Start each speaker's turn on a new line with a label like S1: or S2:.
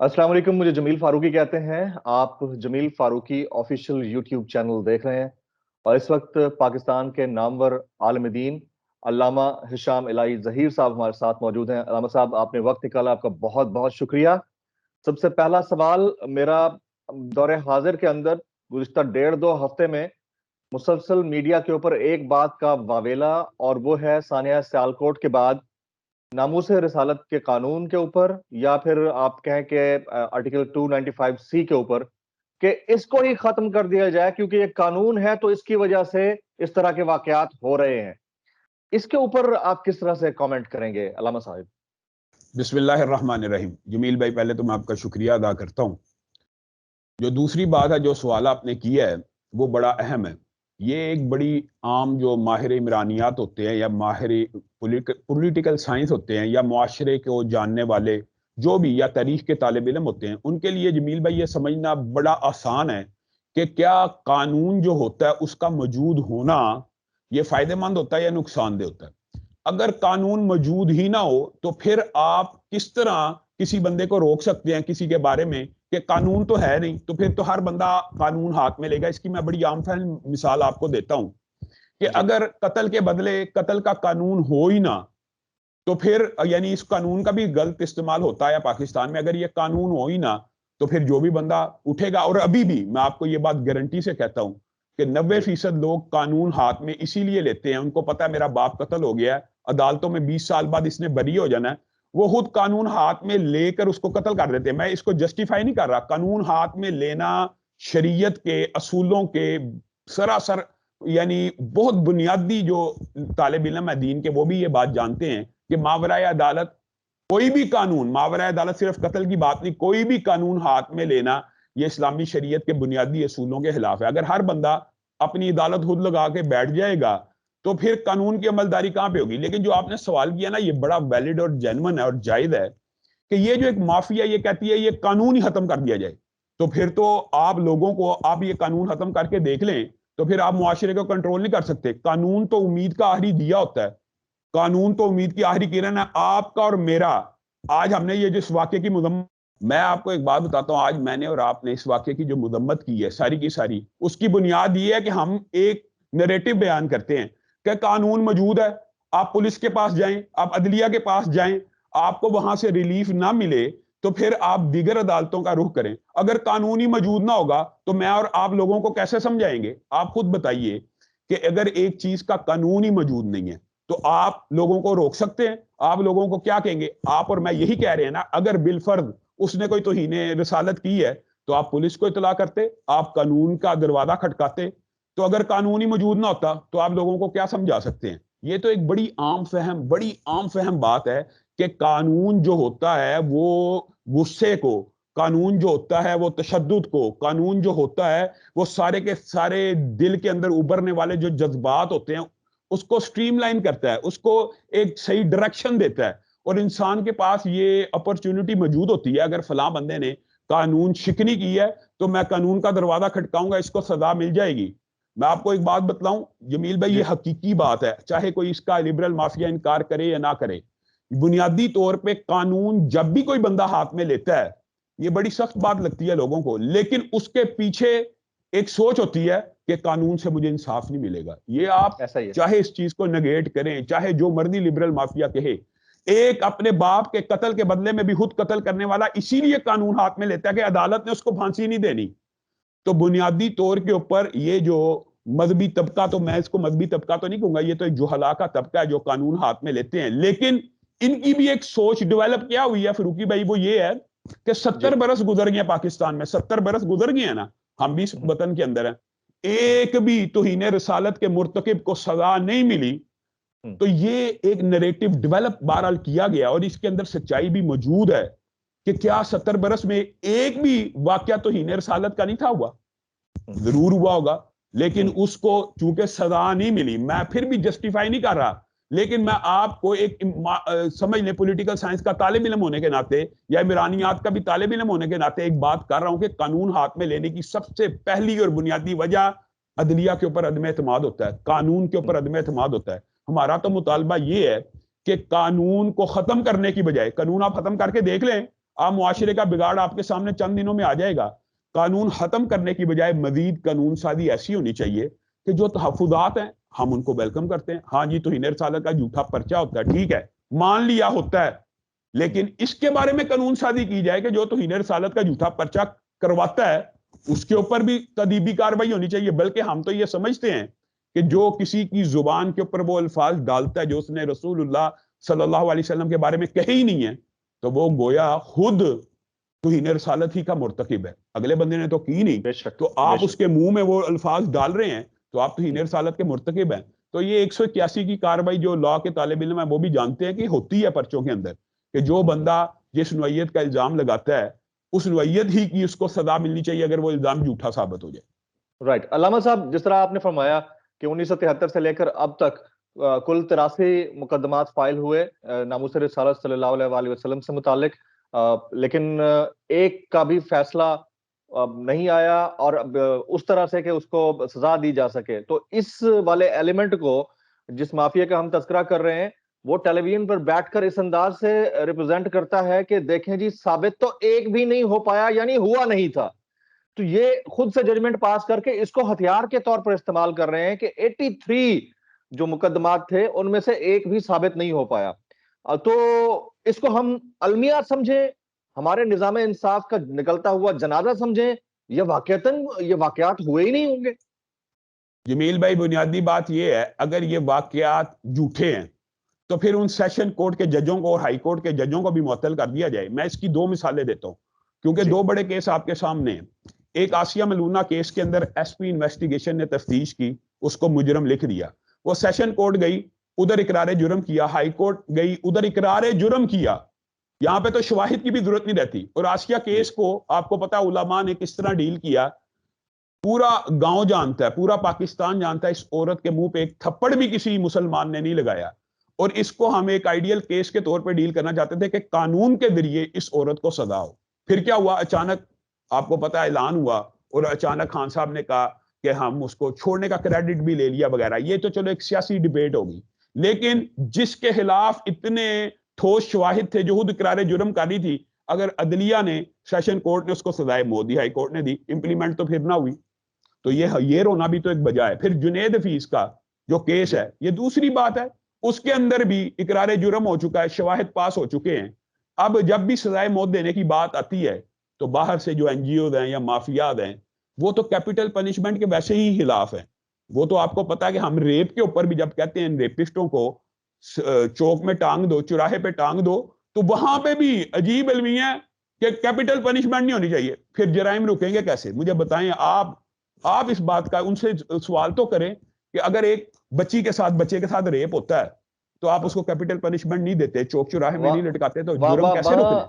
S1: السلام علیکم، مجھے جمیل فاروقی کہتے ہیں۔ آپ جمیل فاروقی آفیشیل یوٹیوب چینل دیکھ رہے ہیں اور اس وقت پاکستان کے نامور عالم دین علامہ ہشام الہی ظہیر صاحب ہمارے ساتھ موجود ہیں۔ علامہ صاحب، آپ نے وقت نکالا، آپ کا بہت بہت شکریہ۔ سب سے پہلا سوال میرا، دور حاضر کے اندر گزشتہ 1.5-2 ہفتے میں مسلسل میڈیا کے اوپر ایک بات کا واویلا، اور وہ ہے سانحہ سیالکوٹ کے بعد ناموس رسالت کے قانون کے اوپر، یا پھر آپ کہیں کہ آرٹیکل 295 کے اوپر، کہ اس کو ہی ختم کر دیا جائے کیونکہ یہ قانون ہے تو اس کی وجہ سے اس طرح کے واقعات ہو رہے ہیں۔ اس کے اوپر آپ کس طرح سے کامنٹ کریں گے علامہ صاحب؟
S2: بسم اللہ الرحمن الرحیم۔ جمیل بھائی، پہلے تو میں آپ کا شکریہ ادا کرتا ہوں۔ جو دوسری بات ہے، جو سوال آپ نے کیا ہے وہ بڑا اہم ہے۔ یہ ایک بڑی عام جو ماہر عمرانیات ہوتے ہیں یا ماہر پولیٹیکل سائنس ہوتے ہیں یا معاشرے کو جاننے والے جو بھی یا تاریخ کے طالب علم ہوتے ہیں، ان کے لیے جمیل بھائی یہ سمجھنا بڑا آسان ہے کہ کیا قانون جو ہوتا ہے اس کا موجود ہونا یہ فائدہ مند ہوتا ہے یا نقصان دہ ہوتا ہے۔ اگر قانون موجود ہی نہ ہو تو پھر آپ کس طرح کسی بندے کو روک سکتے ہیں کسی کے بارے میں کہ قانون تو ہے نہیں، تو پھر تو ہر بندہ قانون ہاتھ میں لے گا۔ اس کی میں بڑی عام فہم مثال آپ کو دیتا ہوں کہ اگر قتل کے بدلے قتل کا قانون ہو ہی نہ تو پھر یعنی اس قانون کا بھی غلط استعمال ہوتا ہے پاکستان میں۔ اگر یہ قانون ہو ہی نہ تو پھر جو بھی بندہ اٹھے گا، اور ابھی بھی میں آپ کو یہ بات گارنٹی سے کہتا ہوں کہ 90% لوگ قانون ہاتھ میں اسی لیے لیتے ہیں، ان کو پتا ہے میرا باپ قتل ہو گیا ہے، عدالتوں میں 20 سال بعد اس نے بری ہو جانا ہے، وہ خود قانون ہاتھ میں لے کر اس کو قتل کر دیتے ہیں۔ میں اس کو جسٹیفائی نہیں کر رہا، قانون ہاتھ میں لینا شریعت کے اصولوں کے سراسر یعنی بہت بنیادی جو طالب علم ہے دین کے وہ بھی یہ بات جانتے ہیں کہ ماورائے عدالت کوئی بھی قانون، ماورائے عدالت صرف قتل کی بات نہیں، کوئی بھی قانون ہاتھ میں لینا یہ اسلامی شریعت کے بنیادی اصولوں کے خلاف ہے۔ اگر ہر بندہ اپنی عدالت خود لگا کے بیٹھ جائے گا تو پھر قانون کی عملداری کہاں پہ ہوگی؟ لیکن جو آپ نے سوال کیا نا، یہ بڑا ویلڈ اور جینون ہے اور جائز ہے کہ یہ جو ایک مافیا یہ کہتی ہے یہ قانون ہی ختم کر دیا جائے، تو پھر تو آپ لوگوں کو آپ یہ قانون ختم کر کے دیکھ لیں تو پھر آپ معاشرے کو کنٹرول نہیں کر سکتے۔ قانون تو امید کا آخری دیا ہوتا ہے، قانون تو امید کی آخری کرن ہے آپ کا اور میرا۔ آج ہم نے یہ جو اس واقعے کی مذمت، میں آپ کو ایک بات بتاتا ہوں، آج میں نے اور آپ نے اس واقعے کی جو مذمت کی ہے ساری کی ساری، اس کی بنیاد یہ ہے کہ ہم ایک نیریٹو بیان کرتے ہیں کہ قانون موجود ہے، آپ پولیس کے پاس جائیں، آپ عدلیہ کے پاس جائیں، آپ کو وہاں سے ریلیف نہ ملے تو پھر آپ دیگر عدالتوں کا رخ کریں۔ اگر قانون ہی موجود نہ ہوگا تو میں اور آپ لوگوں کو کیسے سمجھائیں گے؟ آپ خود بتائیے کہ اگر ایک چیز کا قانون ہی موجود نہیں ہے تو آپ لوگوں کو روک سکتے ہیں؟ آپ لوگوں کو کیا کہیں گے؟ آپ اور میں یہی کہہ رہے ہیں نا، اگر بالفرض اس نے کوئی توہین رسالت کی ہے تو آپ پولیس کو اطلاع کرتے، آپ قانون کا دروازہ کھٹکاتے۔ تو اگر قانون ہی موجود نہ ہوتا تو آپ لوگوں کو کیا سمجھا سکتے ہیں؟ یہ تو ایک بڑی عام فہم بات ہے کہ قانون جو ہوتا ہے وہ غصے کو، قانون جو ہوتا ہے وہ تشدد کو، قانون جو ہوتا ہے وہ سارے کے سارے دل کے اندر ابھرنے والے جو جذبات ہوتے ہیں اس کو سٹریم لائن کرتا ہے، اس کو ایک صحیح ڈائریکشن دیتا ہے۔ اور انسان کے پاس یہ اپرچونٹی موجود ہوتی ہے، اگر فلاں بندے نے قانون شکنی کی ہے تو میں قانون کا دروازہ کھٹکاؤں گا، اس کو سزا مل جائے گی۔ میں آپ کو ایک بات بتلاؤں جمیل بھائی، یہ حقیقی بات ہے، چاہے کوئی اس کا لبرل مافیا انکار کرے یا نہ کرے، بنیادی طور پہ قانون جب بھی کوئی بندہ ہاتھ میں لیتا ہے، یہ بڑی سخت بات لگتی ہے لوگوں کو، لیکن اس کے پیچھے ایک سوچ ہوتی ہے کہ قانون سے مجھے انصاف نہیں ملے گا۔ یہ آپ چاہے اس چیز کو نگیٹ کریں، چاہے جو مرضی لبرل مافیا کہے، ایک اپنے باپ کے قتل کے بدلے میں بھی خود قتل کرنے والا اسی لیے قانون ہاتھ میں لیتا ہے کہ عدالت نے اس کو پھانسی نہیں دینی۔ تو بنیادی طور کے اوپر یہ جو مذہبی طبقہ، تو میں اس کو مذہبی طبقہ تو نہیں کہوں گا، یہ تو ایک جہلا کا طبقہ ہے جو قانون ہاتھ میں لیتے ہیں، لیکن ان کی بھی ایک سوچ ڈیولپ کیا ہوئی ہے فروقی بھائی، وہ یہ ہے کہ 70 برس گزر گئے پاکستان میں، 70 برس گزر گئے ہیں نا، ہم بھی اس وطن کے اندر ہیں، ایک بھی توہین رسالت کے مرتکب کو سزا نہیں ملی۔ تو یہ ایک نیریٹو ڈیولپ بہرحال کیا گیا اور اس کے اندر سچائی بھی موجود ہے کہ کیا 70 برس میں ایک بھی واقعہ توہین رسالت کا نہیں تھا ہوا؟ ضرور ہوا ہوگا، لیکن اس کو چونکہ سزا نہیں ملی۔ میں پھر بھی جسٹیفائی نہیں کر رہا، لیکن میں آپ کو ایک سمجھ لیں پولیٹیکل سائنس کا طالب علم ہونے کے ناطے یا عمرانیات کا بھی طالب علم ہونے کے ناطے ایک بات کر رہا ہوں کہ قانون ہاتھ میں لینے کی سب سے پہلی اور بنیادی وجہ عدلیہ کے اوپر عدم اعتماد ہوتا ہے، قانون کے اوپر عدم اعتماد ہوتا ہے۔ ہمارا تو مطالبہ یہ ہے کہ قانون کو ختم کرنے کی بجائے، قانون آپ ختم کر کے دیکھ لیں، آپ معاشرے کا بگاڑ آپ کے سامنے چند دنوں میں آ جائے گا. قانون ختم کرنے کی بجائے مزید قانون سازی ایسی ہونی چاہیے کہ جو تحفظات ہیں ہم ان کو ویلکم کرتے ہیں. ہاں جی توہین رسالت کا جھوٹا پرچہ ہوتا ہے, ٹھیک ہے, مان لیا ہوتا ہے, لیکن اس کے بارے میں قانون سازی کی جائے کہ جو توہین رسالت کا جھوٹا پرچہ کرواتا ہے اس کے اوپر بھی تادیبی کارروائی ہونی چاہیے. بلکہ ہم تو یہ سمجھتے ہیں کہ جو کسی کی زبان کے اوپر وہ الفاظ ڈالتا ہے جو اس نے رسول اللہ صلی اللہ علیہ وسلم کے بارے میں کہے ہی نہیں ہے, تو وہ گویا خود توہین رسالت ہی کا مرتکب ہے. اگلے بندے نے تو کی نہیں,
S1: بے شک,
S2: تو آپ اس کے منہ میں وہ الفاظ ڈال رہے ہیں تو آپ توہین رسالت کے مرتکب ہیں. تو یہ 181 کی کارروائی جو لاء کے طالب علم ہیں وہ بھی جانتے ہیں کہ ہوتی ہے پرچوں کے اندر, کہ جو بندہ جس نوعیت کا الزام لگاتا ہے اس نوعیت ہی کی اس کو سزا ملنی چاہیے اگر وہ الزام جھوٹا ثابت ہو جائے.
S1: رائٹ. علامہ صاحب, جس طرح آپ نے فرمایا کہ 1973 سے لے کر اب تک کل 83 مقدمات فائل ہوئے ناموس رسالت صلی اللہ علیہ وآلہ وسلم سے متعلق, لیکن ایک کا بھی فیصلہ نہیں آیا اور اس طرح سے کہ اس کو سزا دی جا سکے. تو اس والے ایلیمنٹ کو جس مافیا کا ہم تذکرہ کر رہے ہیں وہ ٹیلی ویژن پر بیٹھ کر اس انداز سے ریپرزینٹ کرتا ہے کہ دیکھیں جی ثابت تو ایک بھی نہیں ہو پایا, یعنی ہوا نہیں تھا. تو یہ خود سے ججمنٹ پاس کر کے اس کو ہتھیار کے طور پر استعمال کر رہے ہیں کہ 83 جو مقدمات تھے ان میں سے ایک بھی ثابت نہیں ہو پایا. تو اس کو ہم المیہ سمجھیں, ہمارے نظام انصاف کا نکلتا ہوا جنازہ سمجھیں, یا واقعتاً یہ واقعات ہوئے ہی نہیں ہوں گے؟
S2: جمیل بھائی, بنیادی بات یہ ہے اگر یہ واقعات جھوٹے ہیں تو پھر ان سیشن کورٹ کے ججوں کو اور ہائی کورٹ کے ججوں کو بھی معطل کر دیا جائے. میں اس کی 2 مثالیں دیتا ہوں کیونکہ 2 بڑے کیس آپ کے سامنے ہیں. ایک آسیہ ملونہ کیس کے اندر ایس پی انویسٹیگیشن نے تفتیش کی, اس کو مجرم لکھ دیا, وہ سیشن کورٹ گئی ادھر اقرار جرم کیا, ہائی کورٹ گئی ادھر اقرار جرم کیا. یہاں پہ تو شواہد کی بھی ضرورت نہیں رہتی. اور آسیہ کیس کو آپ کو پتا علماء نے کس طرح ڈیل کیا, پورا گاؤں جانتا ہے, پورا پاکستان جانتا ہے اس عورت کے منہ پہ ایک تھپڑ بھی کسی مسلمان نے نہیں لگایا. اور اس کو ہم ایک آئیڈیل کیس کے طور پہ ڈیل کرنا چاہتے تھے کہ قانون کے ذریعے اس عورت کو سزا ہو. پھر کیا ہوا, اچانک آپ کو پتا اعلان ہوا اور اچانک خان صاحب نے کہا کہ ہم اس کو چھوڑنے کا کریڈٹ بھی لے لیا وغیرہ. یہ تو چلو ایک سیاسی ڈیبیٹ ہوگی, لیکن جس کے خلاف اتنے ٹھوس شواہد تھے جو خود اقرار جرم کر رہی تھی, اگر عدلیہ نے سیشن کورٹ نے اس کو سزائے موت دی, ہائی کورٹ نے دی, امپلیمنٹ تو پھر نہ ہوئی. تو یہ رونا بھی تو ایک وجہ ہے. پھر جنید حفیظ کا جو کیس ہے یہ دوسری بات ہے, اس کے اندر بھی اقرار جرم ہو چکا ہے, شواہد پاس ہو چکے ہیں. اب جب بھی سزائے موت دینے کی بات آتی ہے تو باہر سے جو این جی اوز ہیں یا مافیاز ہیں وہ تو کیپٹل پنشمنٹ کے ویسے ہی خلاف ہیں. وہ تو آپ کو پتا ہے کہ ہم ریپ کے اوپر بھی جب کہتے ہیں ریپسٹوں کو چوک میں ٹانگ دو, چوراہے پہ ٹانگ دو, تو وہاں پہ بھی عجیب المیہ ہے کہ کیپٹل پنشمنٹ نہیں ہونی چاہیے. پھر جرائم رکیں گے کیسے؟ مجھے بتائیں آپ اس بات کا ان سے سوال تو کریں کہ اگر ایک بچی کے ساتھ بچے کے ساتھ ریپ ہوتا ہے تو آپ اس کو کیپٹل پنشمنٹ نہیں دیتے, چوک چوراہے میں نہیں لٹکاتے, تو جرم کیسے روکنے؟